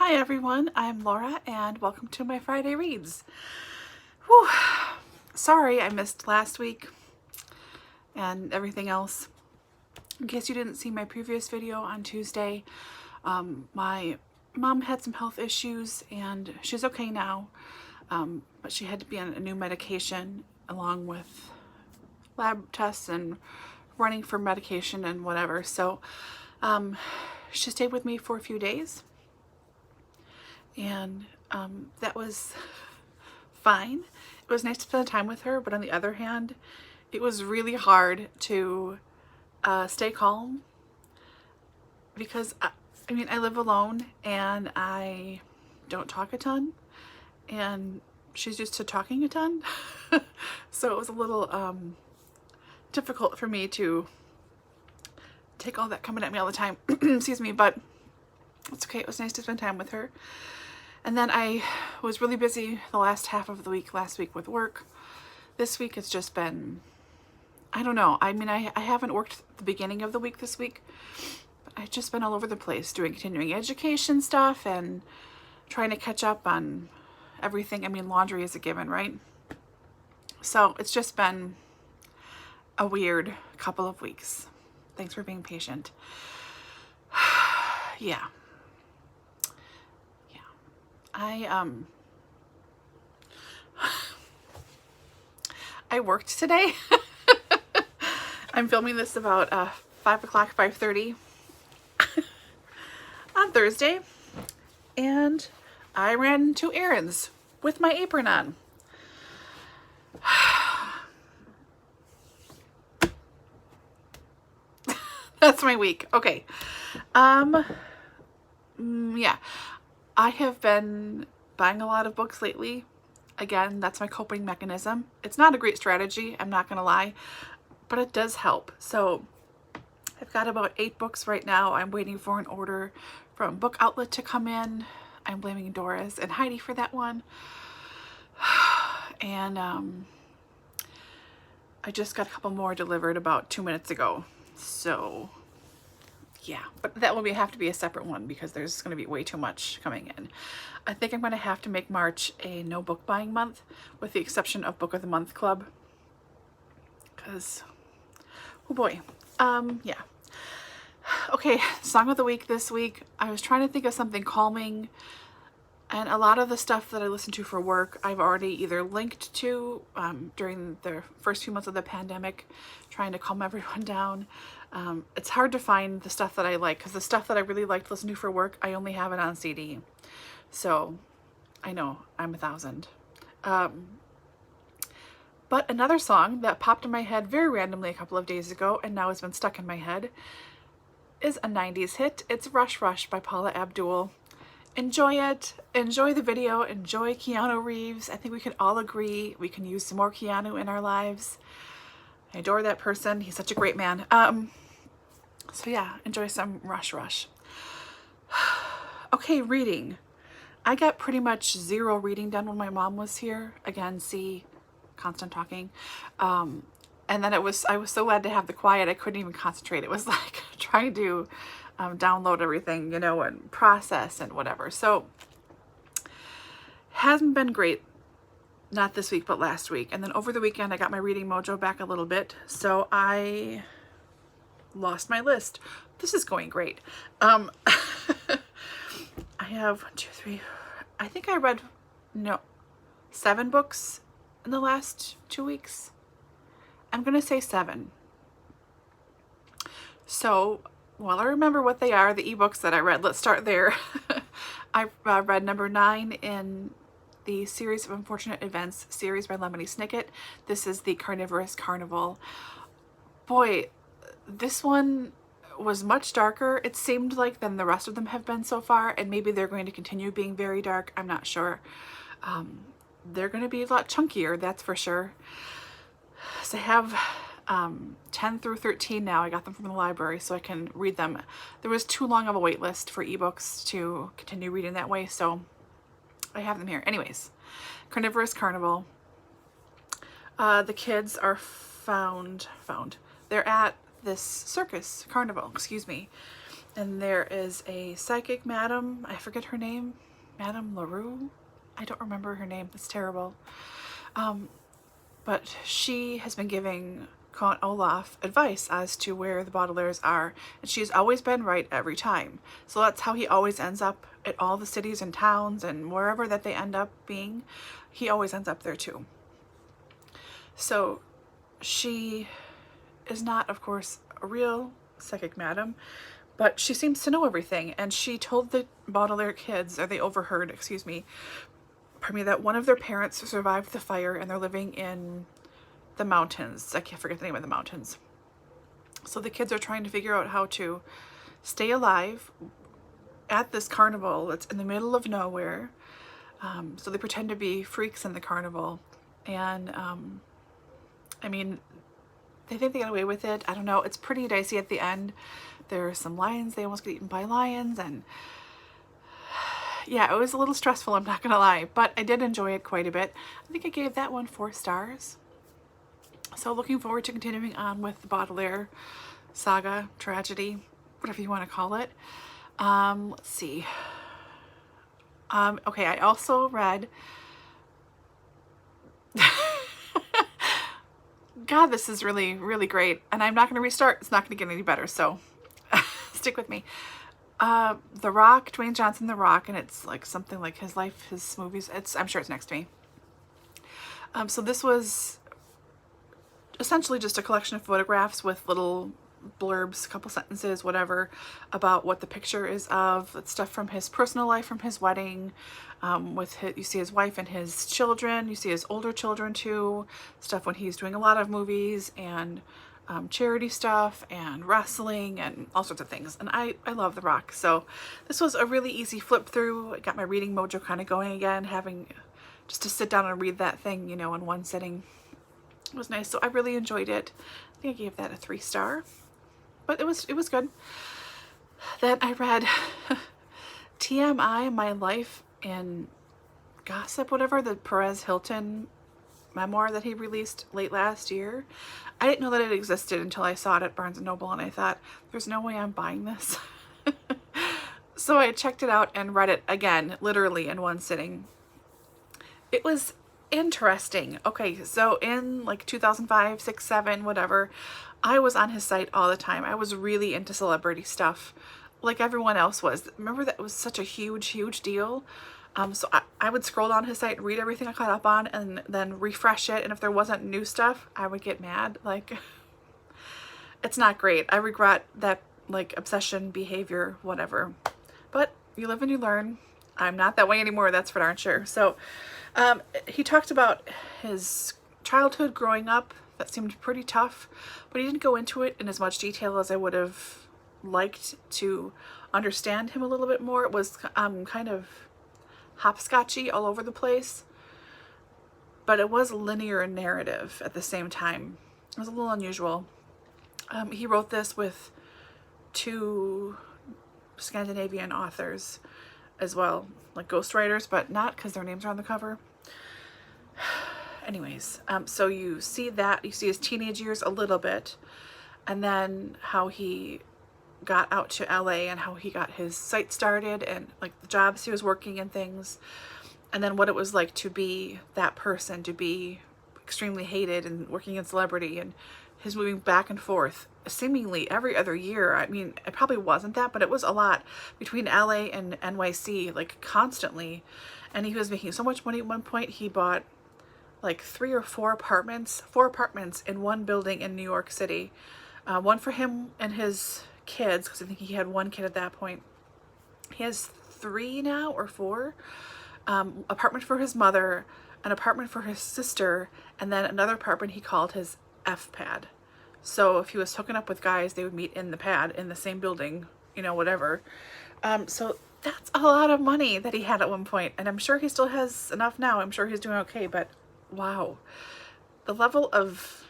Hi everyone, I'm Laura and welcome to my Friday Reads. Whew. Sorry I missed last week and everything else. In case you didn't see my previous video on Tuesday, my mom had some health issues and she's okay now, but she had to be on a new medication along with lab tests and running for medication and whatever. So she stayed with me for a few days. And that was fine. It was nice to spend time with her, but on the other hand, it was really hard to stay calm because I live alone and I don't talk a ton, and she's used to talking a ton. So it was a little difficult for me to take all that coming at me all the time. Excuse me, but it's okay. It was nice to spend time with her. And then I was really busy the last half of the week, last week with work. This week it's just been, I don't know. I haven't worked the beginning of the week this week, but I've just been all over the place doing continuing education stuff and trying to catch up on everything. Laundry is a given, right? So it's just been a weird couple of weeks. Thanks for being patient. Yeah. I worked today. I'm filming this about 5 o'clock, 5:30 on Thursday, and I ran 2 errands with my apron on. That's my week. Okay. Yeah. I have been buying a lot of books lately. Again, that's my coping mechanism. It's not a great strategy, I'm not gonna lie, but it does help. So I've got about 8 books right now. I'm waiting for an order from Book Outlet to come in. I'm blaming Doris and Heidi for that one. And I just got a couple more delivered about 2 minutes ago. So yeah, but that will have to be a separate one because there's going to be way too much coming in. I think I'm going to have to make March a no book buying month, with the exception of Book of the Month Club. Because, oh boy. Yeah. Okay, Song of the Week this week. I was trying to think of something calming, and a lot of the stuff that I listen to for work, I've already either linked to during the first few months of the pandemic, trying to calm everyone down. It's hard to find the stuff that I like, because the stuff that I really like to listen to for work, I only have it on CD. So I know I'm 1,000. But another song that popped in my head very randomly a couple of days ago, and now has been stuck in my head, is a 90s hit. It's Rush Rush by Paula Abdul. Enjoy it. Enjoy the video. Enjoy Keanu Reeves. I think we can all agree we can use some more Keanu in our lives. I adore that person. He's such a great man. So yeah, enjoy some Rush Rush. Okay, reading. I got pretty much 0 reading done when my mom was here. Again, see, constant talking. And then I was so glad to have the quiet, I couldn't even concentrate. It was like trying to download everything, you know, and process and whatever. So hasn't been great. Not this week, but last week. And then over the weekend, I got my reading mojo back a little bit. So I lost my list. This is going great. I have 1, 2, 3, I think I read, 7 books in the last 2 weeks. I'm going to say 7. So, well, I remember what they are, the ebooks that I read. Let's start there. I read number 9 in the Series of Unfortunate Events series by Lemony Snicket. This is the Carnivorous Carnival. Boy, this one was much darker, it seemed like, than the rest of them have been so far, and maybe they're going to continue being very dark. I'm not sure. They're going to be a lot chunkier, that's for sure. So I have 10 through 13 now. I got them from the library so I can read them. There was too long of a wait list for ebooks to continue reading that way, so I have them here. Anyways, Carnivorous Carnival. The kids are found. They're at this circus, carnival, excuse me. And there is a psychic madam, I forget her name, Madame LaRue? I don't remember her name, it's terrible. But she has been giving Count Olaf advice as to where the Baudelaires are, and she's always been right every time. So that's how he always ends up at all the cities and towns, and wherever that they end up being, he always ends up there too. So she is not, of course, a real psychic madam, but she seems to know everything, and she told the Baudelaire kids, or they overheard, excuse me, pardon me, that one of their parents survived the fire and they're living in the mountains. I can't forget the name of the mountains. So the kids are trying to figure out how to stay alive at this carnival that's in the middle of nowhere. So they pretend to be freaks in the carnival, and I mean, they think they got away with it. I don't know. It's pretty dicey at the end. There are some lions. They almost get eaten by lions, and yeah, it was a little stressful, I'm not gonna lie, but I did enjoy it quite a bit. I think I gave that one 4 stars. So looking forward to continuing on with the Baudelaire saga, tragedy, whatever you want to call it. Let's see. Okay, I also read God, this is really, really great. And I'm not going to restart. It's not going to get any better. So stick with me. The Rock, Dwayne Johnson, The Rock. And it's like something like his life, his movies. I'm sure it's next to me. So this was essentially just a collection of photographs with little blurbs, a couple sentences, whatever, about what the picture is of. It's stuff from his personal life, from his wedding, you see his wife and his children, you see his older children too, stuff when he's doing a lot of movies, and charity stuff, and wrestling, and all sorts of things. And I love The Rock, so this was a really easy flip through. It got my reading mojo kind of going again, having just to sit down and read that thing, you know, in one sitting. It was nice, so I really enjoyed it. I think I gave that a 3 star, but it was good. Then I read TMI, My Life in Gossip, whatever, the Perez Hilton memoir that he released late last year. I didn't know that it existed until I saw it at Barnes & Noble, and I thought, there's no way I'm buying this. So I checked it out and read it again, literally in one sitting. It was interesting. Okay, so in like 2005, 6, 7, whatever, I was on his site all the time. I was really into celebrity stuff, like everyone else was. Remember, that was such a huge deal. So I would scroll down his site and read everything I caught up on, and then refresh it. And if there wasn't new stuff, I would get mad. Like, it's not great. I regret that, like, obsession behavior, whatever. But you live and you learn. I'm not that way anymore, that's for darn sure. So he talked about his childhood growing up. That seemed pretty tough, but he didn't go into it in as much detail as I would have liked to understand him a little bit more. It was kind of hopscotchy all over the place, but it was a linear narrative at the same time. It was a little unusual. He wrote this with 2 Scandinavian authors as well, like ghostwriters, but not because their names are on the cover. Anyways, so you see his teenage years a little bit, and then how he got out to LA and how he got his site started, and like the jobs he was working and things, and then what it was like to be that person, to be extremely hated and working in celebrity, and his moving back and forth seemingly every other year. I mean, it probably wasn't that, but it was a lot between LA and NYC, like constantly. And he was making so much money at one point. He bought like 3 or 4 apartments in one building in New York City. One for him and his kids, because I think he had 1 kid at that point. He has 3 now, or 4. Apartment for his mother, an apartment for his sister, and then another apartment he called his F pad. So if he was hooking up with guys, they would meet in the pad in the same building, you know, whatever. So that's a lot of money that he had at one point, and I'm sure he still has enough now. I'm sure he's doing okay, but wow, the level of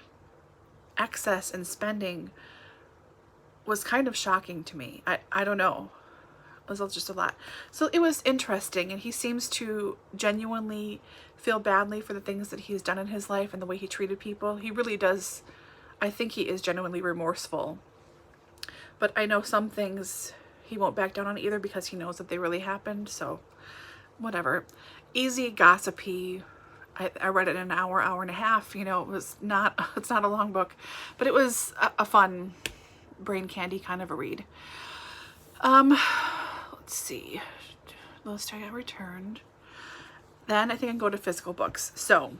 excess and spending was kind of shocking to me. I don't know. It was just a lot. So it was interesting, and he seems to genuinely feel badly for the things that he's done in his life and the way he treated people. He really does. I think he is genuinely remorseful. But I know some things he won't back down on either because he knows that they really happened. So whatever. Easy, gossipy. I read it in an hour, hour and a half. You know, it's not a long book, but it was a fun brain candy kind of a read. Let's see. Those two got returned. Then I think I can go to physical books. So,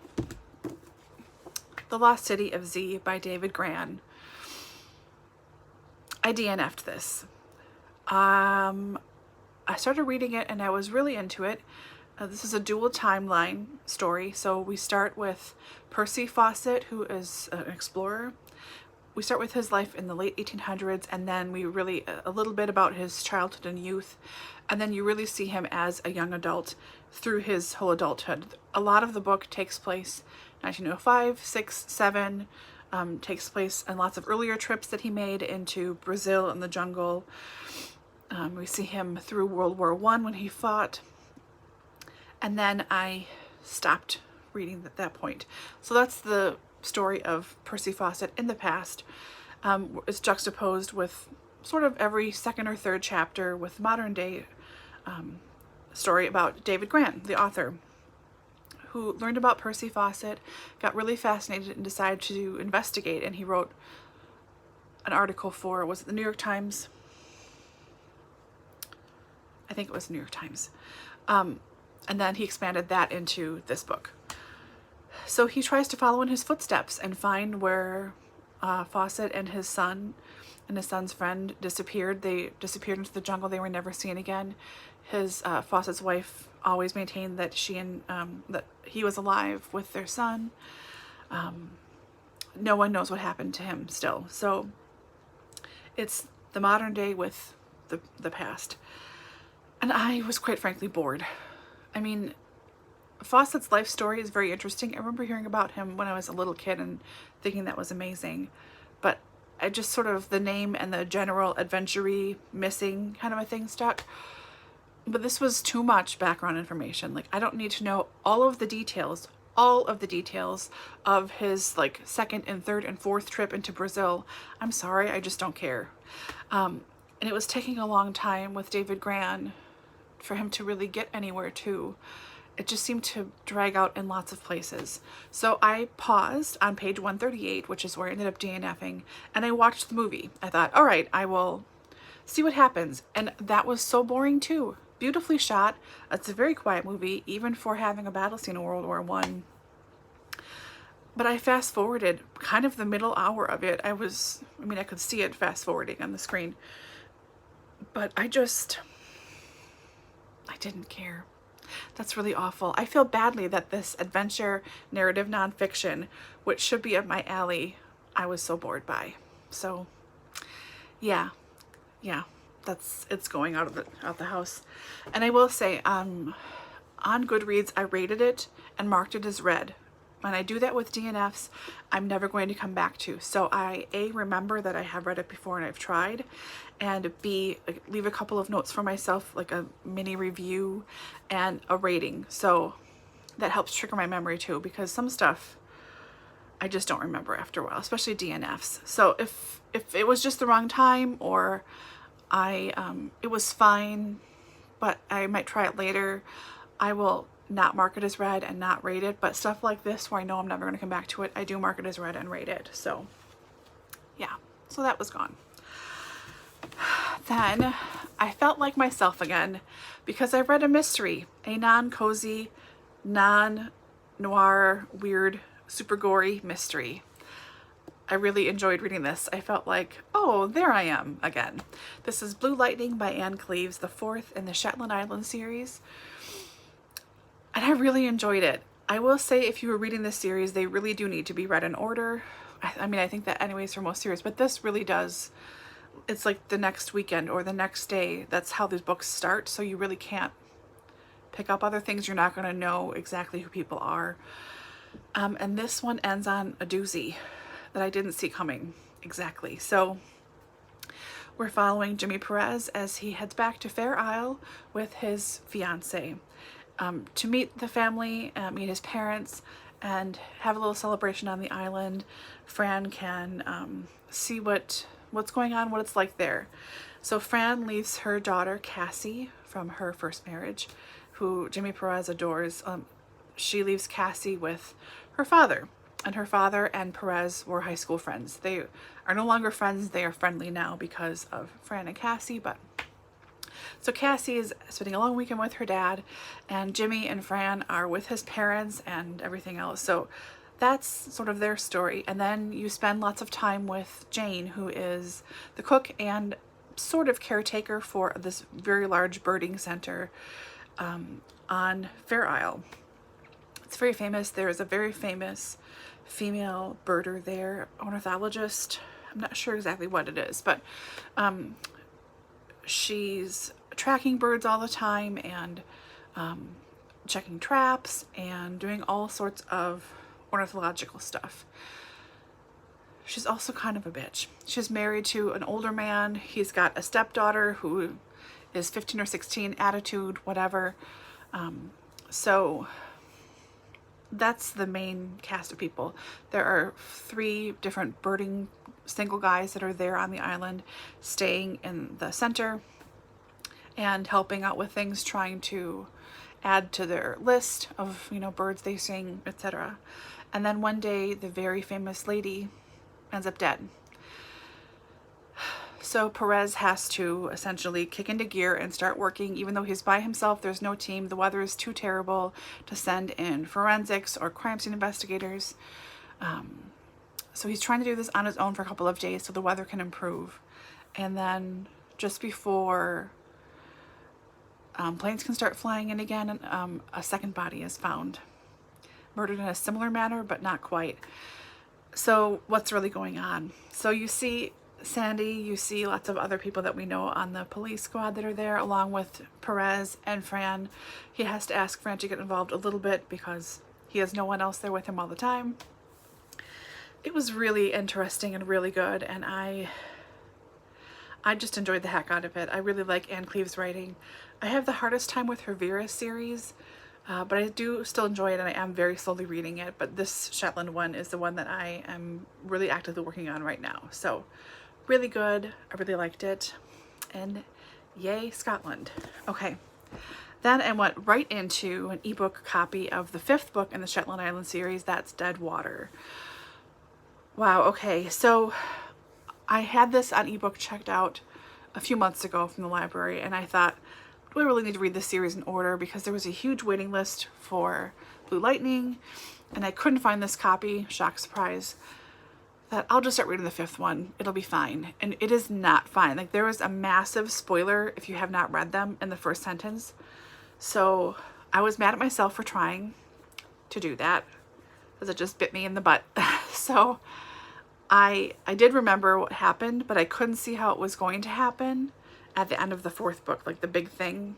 The Lost City of Z by David Grann. I DNF'd this. I started reading it and I was really into it. This is a dual timeline story. So we start with Percy Fawcett, who is an explorer. We start with his life in the late 1800s, and then we really, a little bit about his childhood and youth, and then you really see him as a young adult through his whole adulthood. A lot of the book takes place 1905, 6, 7, takes place in lots of earlier trips that he made into Brazil and the jungle. We see him through World War I when he fought, and then I stopped reading at that point. So that's the story of Percy Fawcett in the past. It's juxtaposed with sort of every second or third chapter with modern day story about David Grann, the author, who learned about Percy Fawcett, got really fascinated and decided to investigate, and he wrote an article for, was it the New York Times? I think it was the New York Times. And then he expanded that into this book. So he tries to follow in his footsteps and find where Fawcett and his son and his son's friend disappeared. They disappeared into the jungle. They were never seen again. His Fawcett's wife always maintained that that he was alive with their son. No one knows what happened to him still. So it's the modern day with the past. And I was quite frankly bored. I mean, Fawcett's life story is very interesting. I remember hearing about him when I was a little kid and thinking that was amazing. But I just sort of, the name and the general adventure-y missing kind of a thing stuck. But this was too much background information. Like, I don't need to know all of the details of his like second and third and fourth trip into Brazil. I'm sorry, I just don't care. And it was taking a long time with David Grann for him to really get anywhere too. It just seemed to drag out in lots of places. So I paused on page 138, which is where I ended up DNFing, and I watched the movie. I thought, all right, I will see what happens. And that was so boring too. Beautifully shot. It's a very quiet movie, even for having a battle scene in World War I. But I fast forwarded kind of the middle hour of it. I could see it fast forwarding on the screen. But I didn't care. That's really awful. I feel badly that this adventure narrative nonfiction, which should be up my alley, I was so bored by. So yeah, it's going out the house. And I will say, on Goodreads, I rated it and marked it as read. When I do that with DNFs, I'm never going to come back to. So I, A, remember that I have read it before and I've tried, and B, leave a couple of notes for myself, like a mini review and a rating. So that helps trigger my memory too, because some stuff I just don't remember after a while, especially DNFs. So if it was just the wrong time, or it was fine, but I might try it later, I will not mark it as read and not rate it. But stuff like this, where I know I'm never going to come back to it, I do mark it as read and rate it. So yeah, so that was gone. Then I felt like myself again, because I read a mystery, a non-cozy, non-noir, weird, super gory mystery. I really enjoyed reading this. I felt like, oh, there I am again. This is Blue Lightning by Anne Cleese, the fourth in the Shetland Island series. And I really enjoyed it. I will say, if you were reading this series, they really do need to be read in order. I mean, I think that anyways for most series, but this really does. It's like the next weekend or the next day. That's how these books start. So you really can't pick up other things. You're not going to know exactly who people are. And this one ends on a doozy that I didn't see coming exactly. So we're following Jimmy Perez as he heads back to Fair Isle with his fiance. To meet the family, meet his parents, and have a little celebration on the island. Fran can see what's going on, what it's like there. So Fran leaves her daughter Cassie from her first marriage, who Jimmy Perez adores. She leaves Cassie with her father, and her father and Perez were high school friends. They are no longer friends, they are friendly now because of Fran and Cassie. But so Cassie is spending a long weekend with her dad, and Jimmy and Fran are with his parents and everything else. So that's sort of their story. And then you spend lots of time with Jane, who is the cook and sort of caretaker for this very large birding center on Fair Isle. It's very famous. There is a very famous female birder there, ornithologist. I'm not sure exactly what it is, but she's tracking birds all the time and checking traps and doing all sorts of ornithological stuff. She's also kind of a bitch. She's married to an older man. He's got a stepdaughter who is 15 or 16, attitude, whatever. So that's the main cast of people. There are 3 different birding single guys that are there on the island, staying in the center and helping out with things, trying to add to their list of, you know, birds they sing, etc. And then one day the very famous lady ends up dead. So Perez has to essentially kick into gear and start working. Even though he's by himself, there's no team, the weather is too terrible to send in forensics or crime scene investigators. So he's trying to do this on his own for a couple of days so the weather can improve. And then just before planes can start flying in again, a second body is found. Murdered in a similar manner, but not quite. So what's really going on? So you see Sandy, you see lots of other people that we know on the police squad that are there, along with Perez and Fran. He has to ask Fran to get involved a little bit because he has no one else there with him all the time. It was really interesting and really good, and I just enjoyed the heck out of it. I really like Anne Cleeve's writing. I have the hardest time with her Vera series, but I do still enjoy it, and I am very slowly reading it. But this Shetland one is the one that I am really actively working on right now. So really good. I really liked it. And yay, Scotland. Okay. Then I went right into an ebook copy of the 5th book in the Shetland Island series. That's Dead Water. Wow. Okay. So I had this on ebook checked out a few months ago from the library, and I thought, do I really need to read this series in order? Because there was a huge waiting list for Blue Lightning, and I couldn't find this copy. Shock, surprise. That I'll just start reading the 5th one. It'll be fine. And it is not fine. Like, there was a massive spoiler if you have not read them in the first sentence. So I was mad at myself for trying to do that, because it just bit me in the butt. So I did remember what happened, but I couldn't see how it was going to happen at the end of the 4th book, like the big thing.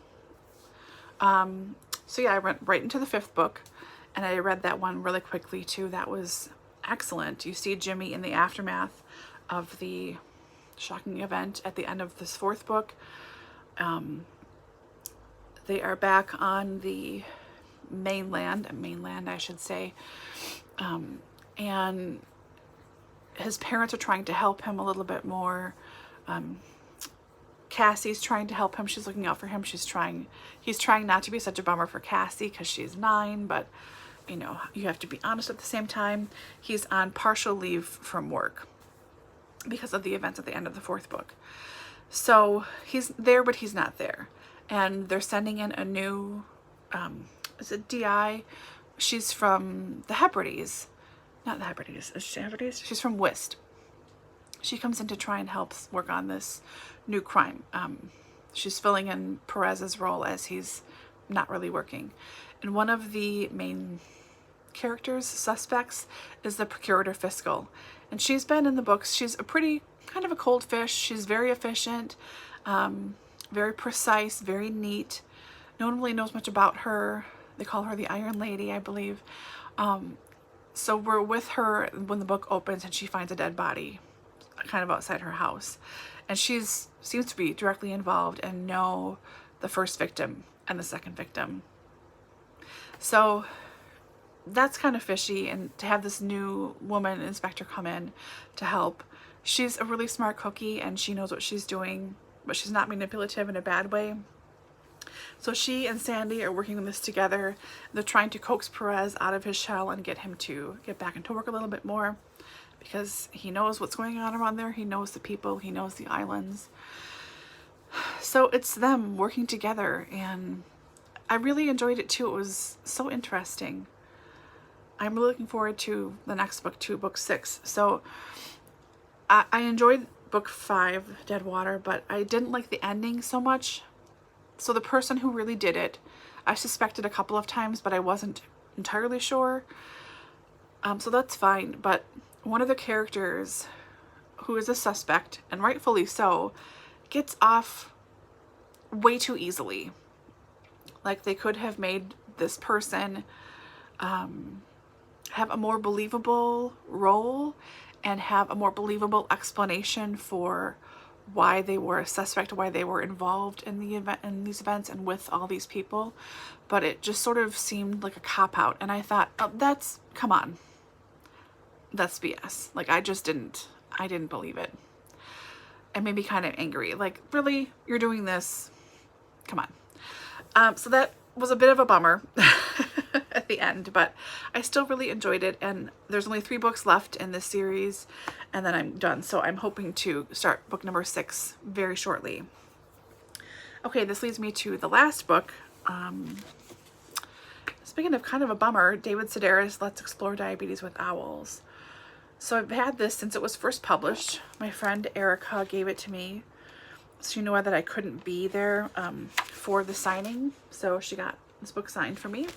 So yeah, I went right into the 5th book, and I read that one really quickly too. That was excellent. You see Jimmy in the aftermath of the shocking event at the end of this 4th book. They are back on the mainland I should say, and his parents are trying to help him a little bit more. Cassie's trying to help him. She's looking out for him. He's trying not to be such a bummer for Cassie because she's 9, but you know, you have to be honest at the same time. He's on partial leave from work because of the events at the end of the 4th book. So he's there, but he's not there. And they're sending in a new, is it DI? She's from the Hebrides. Not the Hebrides. Is she Hebrides? She's from Whist. She comes in to try and help work on this new crime. She's filling in Perez's role as he's not really working. And one of the main suspects, is the procurator fiscal. And she's been in the books. She's a pretty kind of a cold fish. She's very efficient, very precise, very neat. No one really knows much about her. They call her the Iron Lady, I believe. So we're with her when the book opens and she finds a dead body kind of outside her house. And seems to be directly involved and know the first victim and the second victim. So that's kind of fishy, and to have this new woman inspector come in to help. She's a really smart cookie and she knows what she's doing. but she's not manipulative in a bad way. So she and Sandy are working on this together. They're trying to coax Perez out of his shell and get him to get back into work a little bit more, because he knows what's going on around there. He knows the people, he knows the islands. So it's them working together, and I really enjoyed it too. It was so interesting. I'm really looking forward to the next book, to book 6. So I enjoyed book 5, Dead Water, but I didn't like the ending so much. So the person who really did it, I suspected a couple of times, but I wasn't entirely sure. So that's fine. But one of the characters, who is a suspect, and rightfully so, gets off way too easily. Like, they could have made this person have a more believable role and have a more believable explanation for why they were a suspect, why they were involved in the event, in these events, and with all these people. But it just sort of seemed like a cop-out, and I thought, oh, that's, come on, that's BS. Like, I didn't believe it. It made me kind of angry. Like, really, you're doing this? Come on. So that was a bit of a bummer at the end, but I still really enjoyed it, and there's only 3 books left in this series, and then I'm done. So I'm hoping to start book number 6 very shortly. Okay, this leads me to the last book. Speaking of kind of a bummer, David Sedaris, Let's Explore Diabetes with Owls. So I've had this since it was first published. My friend Erica gave it to me. She knew that I couldn't be there for the signing, so she got this book signed for me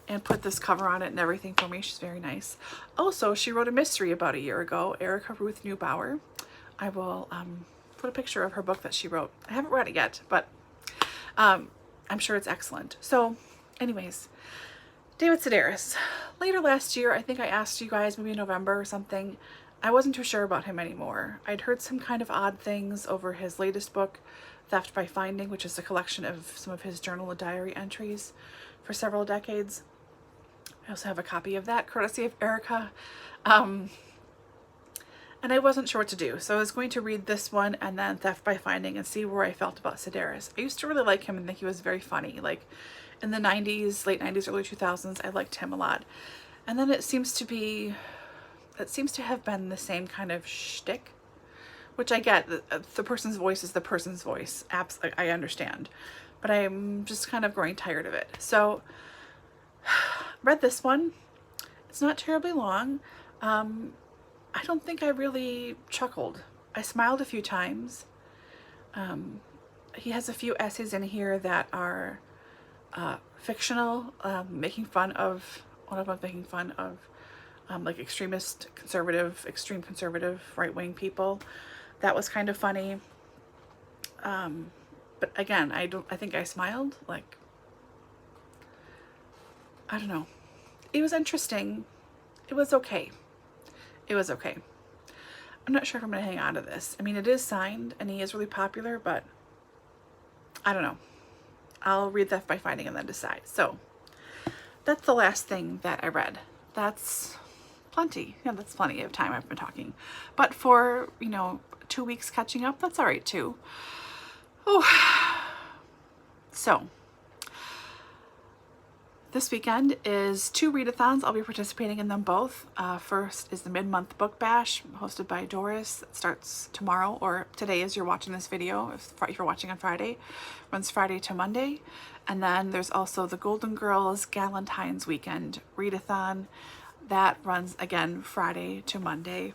and put this cover on it and everything for me. She's very nice. Also, she wrote a mystery about a year ago, Erica Ruth Neubauer. I will put a picture of her book that she wrote. I haven't read it yet, but I'm sure it's excellent. So anyways, David Sedaris. Later last year, I think I asked you guys, maybe in November or something, I wasn't too sure about him anymore. I'd heard some kind of odd things over his latest book, Theft by Finding, which is a collection of some of his journal and diary entries for several decades. I also have a copy of that, courtesy of Erica. And I wasn't sure what to do. So I was going to read this one and then Theft by Finding and see where I felt about Sedaris. I used to really like him and think he was very funny. Like in the 90s, late 90s, early 2000s, I liked him a lot. And then it seems to have been the same kind of shtick, which I get. The person's voice is the person's voice. I understand. But I'm just kind of growing tired of it. So read this one. It's not terribly long. I don't think I really chuckled. I smiled a few times. He has a few essays in here that are fictional, making fun of, one of them making fun of like extreme conservative right-wing people. That was kind of funny. But again, I think I smiled. Like, I don't know. It was interesting. It was okay. It was okay. I'm not sure if I'm going to hang on to this. I mean, it is signed and he is really popular, but I don't know. I'll read Theft by Finding and then decide. So that's the last thing that I read. That's plenty. Yeah, that's plenty of time I've been talking. But for, 2 weeks catching up, that's all right too. Oh, so this weekend is 2 readathons. I'll be participating in them both. First is the mid-month book bash hosted by Doris. It starts tomorrow, or today as you're watching this video, if you're watching on Friday. Runs Friday to Monday. And then there's also the Golden Girls Galentine's Weekend readathon. That runs again Friday to Monday.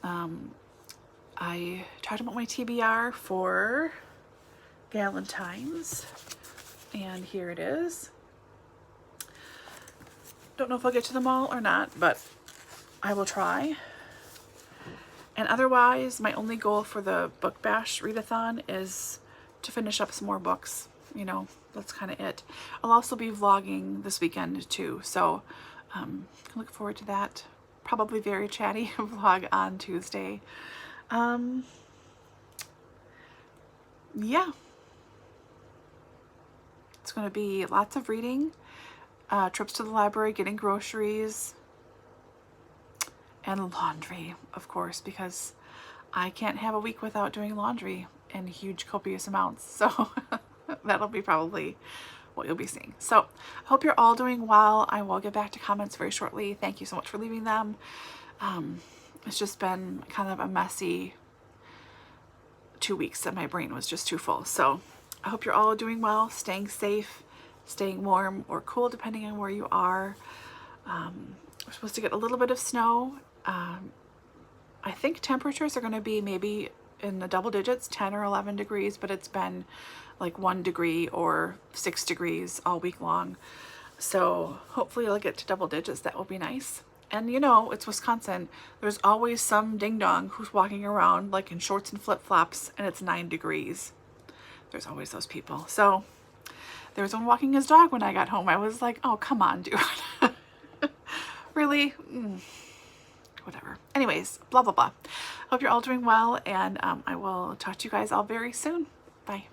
I talked about my TBR for Galentine's, and here it is. Don't know if I'll get to them all or not, but I will try. And otherwise, my only goal for the book bash readathon is to finish up some more books. That's kind of it. I'll also be vlogging this weekend too, so look forward to that. Probably very chatty vlog on Tuesday. Yeah. It's going to be lots of reading. Trips to the library, getting groceries, and laundry, of course, because I can't have a week without doing laundry. in huge copious amounts. So that'll be probably what you'll be seeing. So I hope you're all doing well. I will get back to comments very shortly. Thank you so much for leaving them. It's just been kind of a messy 2 weeks that my brain was just too full. So I hope you're all doing well, staying safe, staying warm or cool depending on where you are. We're supposed to get a little bit of snow. I think temperatures are going to be maybe in the double digits, 10 or 11 degrees, but it's been like 1 degree or 6 degrees all week long. So hopefully it'll get to double digits. That will be nice. And you know, it's Wisconsin. There's always some ding dong who's walking around like in shorts and flip-flops and it's 9 degrees. There's always those people. So there was one walking his dog when I got home. I was like, oh, come on, dude. Really? Whatever. Anyways, blah, blah, blah. Hope you're all doing well, and I will talk to you guys all very soon. Bye.